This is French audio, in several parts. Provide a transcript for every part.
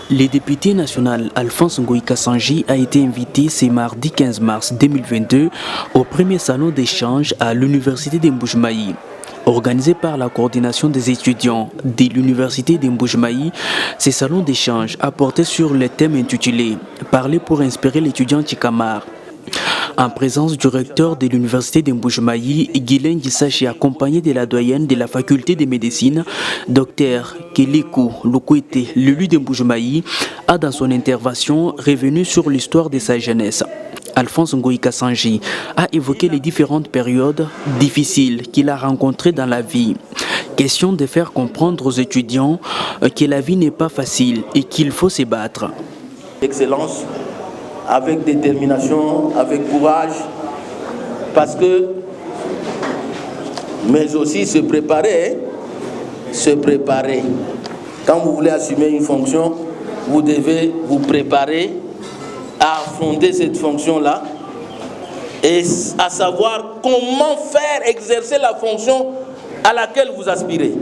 Le député national Alphonse Ngoï Kassanji a été invité ce mardi 15 mars 2022 au premier salon d'échange à l'université d'Mbujmaï. Organisé par la coordination des étudiants de l'université d'Mbujmaï, ce salon d'échange a porté sur le thème intitulé « Parler pour inspirer l'étudiant Tchikamar ». En présence du recteur de l'université d'Mbujmaï, Guylaine Gisachi, accompagné de la doyenne de la faculté de médecine, Dr Kelikou Lukwete, l'élu d'Mbujmaï, a dans son intervention revenu sur l'histoire de sa jeunesse. Alphonse Ngoï Kassanji a évoqué les différentes périodes difficiles qu'il a rencontrées dans la vie. Question de faire comprendre aux étudiants que la vie n'est pas facile et qu'il faut se battre. Excellence, avec détermination, avec courage, parce que, mais aussi se préparer. Quand vous voulez assumer une fonction, vous devez vous préparer à affronter cette fonction-là et à savoir comment faire exercer la fonction à laquelle vous aspirez.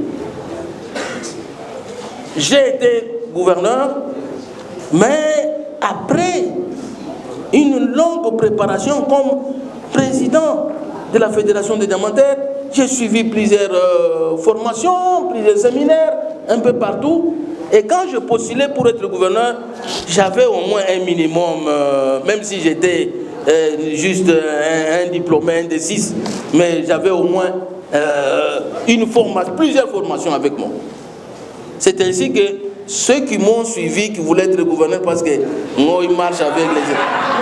J'ai été gouverneur, mais après une longue préparation comme président de la Fédération des diamantaires, j'ai suivi plusieurs formations, plusieurs séminaires, un peu partout. Et quand je postulais pour être gouverneur, j'avais au moins un minimum, même si j'étais juste un diplômé, un des 6, mais j'avais au moins plusieurs formations avec moi. C'est ainsi que ceux qui m'ont suivi, qui voulaient être gouverneur, parce que moi, ils marchent avec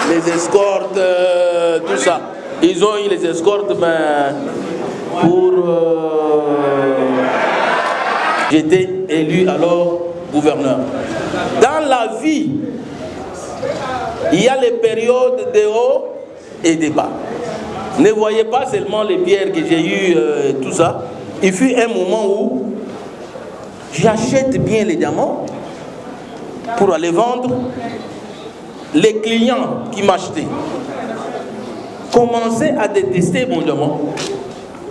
les escortes, tout ça. Ils ont eu les escortes, mais pour... J'étais élu alors gouverneur. Dans la vie, il y a les périodes de haut et de bas. Ne voyez pas seulement les pierres que j'ai eues, tout ça. Il fut un moment où j'achète bien les diamants pour aller vendre. Les clients qui m'achetaient commençaient à détester mon diamant.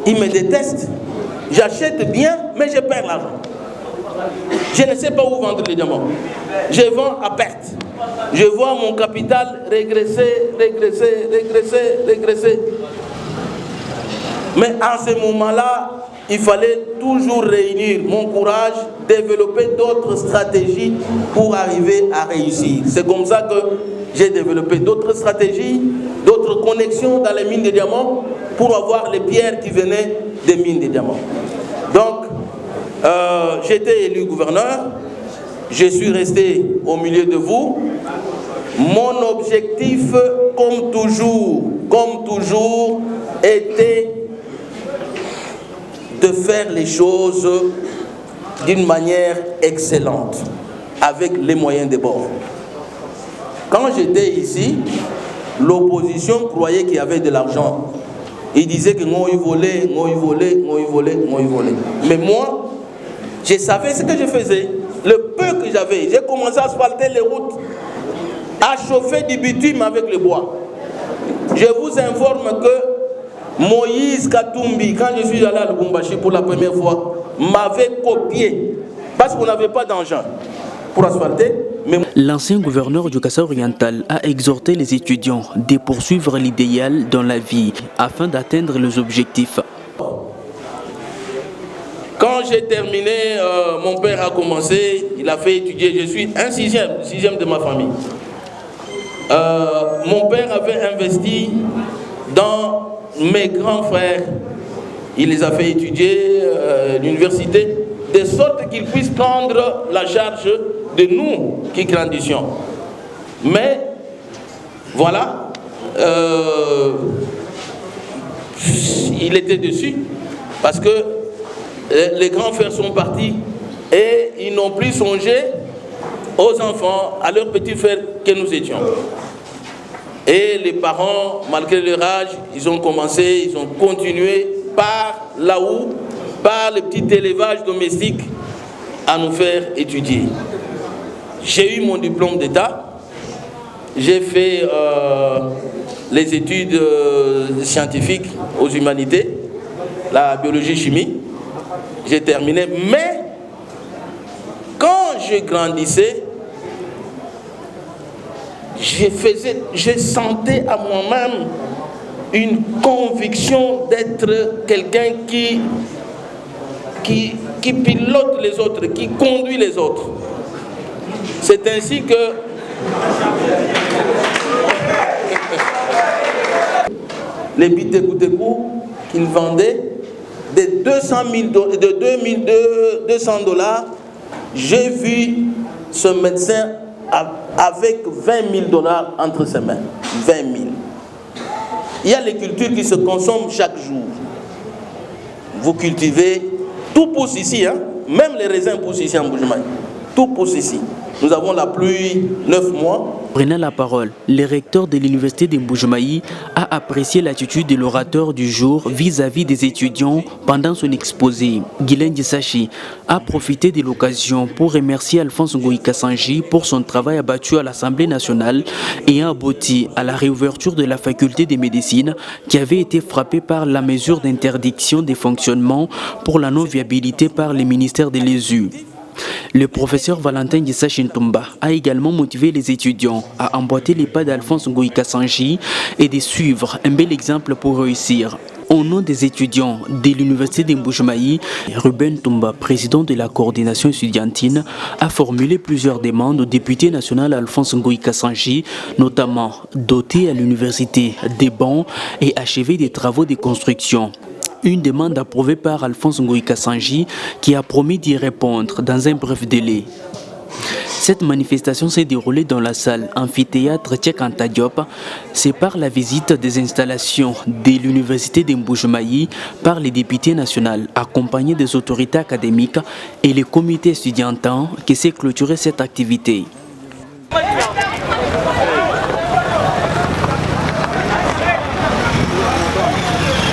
Ils me détestent. J'achète bien, mais je perds l'argent. Je ne sais pas où vendre les diamants. Je vends à perte. Je vois mon capital régresser. Mais à ce moment-là, il fallait toujours réunir mon courage, développer d'autres stratégies pour arriver à réussir. C'est comme ça que j'ai développé d'autres stratégies, d'autres connexions dans les mines de diamants pour avoir les pierres qui venaient des mines de diamants. Donc, j'étais élu gouverneur, je suis resté au milieu de vous. Mon objectif, comme toujours, était de faire les choses d'une manière excellente, avec les moyens de bord. Quand j'étais ici, l'opposition croyait qu'il y avait de l'argent. Il disait que moi, il volait. Mais moi, je savais ce que je faisais. Le peu que j'avais, j'ai commencé à asphalter les routes, à chauffer du bitume avec le bois. Je vous informe que Moïse Katumbi, quand je suis allé à Lubumbashi pour la première fois, m'avait copié parce qu'on n'avait pas d'engin pour asphalter. L'ancien gouverneur du Kasaï oriental a exhorté les étudiants de poursuivre l'idéal dans la vie afin d'atteindre les objectifs. Quand j'ai terminé, mon père a commencé, il a fait étudier, je suis un sixième de ma famille. Mon père avait investi dans mes grands frères, il les a fait étudier à l'université, de sorte qu'ils puissent prendre la charge de nous qui grandissions. Mais voilà, il était dessus parce que les grands frères sont partis et ils n'ont plus songé aux enfants, à leurs petits frères que nous étions. Et les parents, malgré leur âge, ils ont continué par les petits élevages domestiques à nous faire étudier. J'ai eu mon diplôme d'État, j'ai fait les études scientifiques aux humanités, la biologie-chimie, j'ai terminé, mais quand je grandissais, je sentais à moi-même une conviction d'être quelqu'un qui pilote les autres, qui conduit les autres. C'est ainsi que les bitékou qu'ils vendaient de $200, j'ai vu ce médecin avec $20 000 entre ses mains. 20 000. Il y a les cultures qui se consomment chaque jour. Vous cultivez, tout pousse ici, hein? Même les raisins poussent ici en Mbuji-Mayi. Tout pousse ici. Nous avons la pluie 9 mois. Prenant la parole, le recteur de l'université de Mbuji-Mayi a apprécié l'attitude de l'orateur du jour vis-à-vis des étudiants pendant son exposé. Guylaine Dissachi a profité de l'occasion pour remercier Alphonse Ngoyi Kassanji pour son travail abattu à l'Assemblée nationale et a abouti à la réouverture de la faculté de médecine qui avait été frappée par la mesure d'interdiction des fonctionnements pour la non-viabilité par les ministères de l'ESU. Le professeur Valentin Dissachi Ntumba a également motivé les étudiants à emboîter les pas d'Alphonse Ngoyi Kassanji et de suivre un bel exemple pour réussir. Au nom des étudiants de l'université de Mbuji-Mayi, Ruben Ntumba, président de la coordination estudiantine, a formulé plusieurs demandes au député national Alphonse Ngoyi Kassanji, notamment doter à l'université des bancs et achever des travaux de construction. Une demande approuvée par Alphonse Ngoyi Kassanji qui a promis d'y répondre dans un bref délai. Cette manifestation s'est déroulée dans la salle amphithéâtre Cheikh Anta Diop. C'est par la visite des installations de l'université de Mbuji-Mayi par les députés nationaux accompagnés des autorités académiques et les comités étudiantins que s'est clôturée cette activité.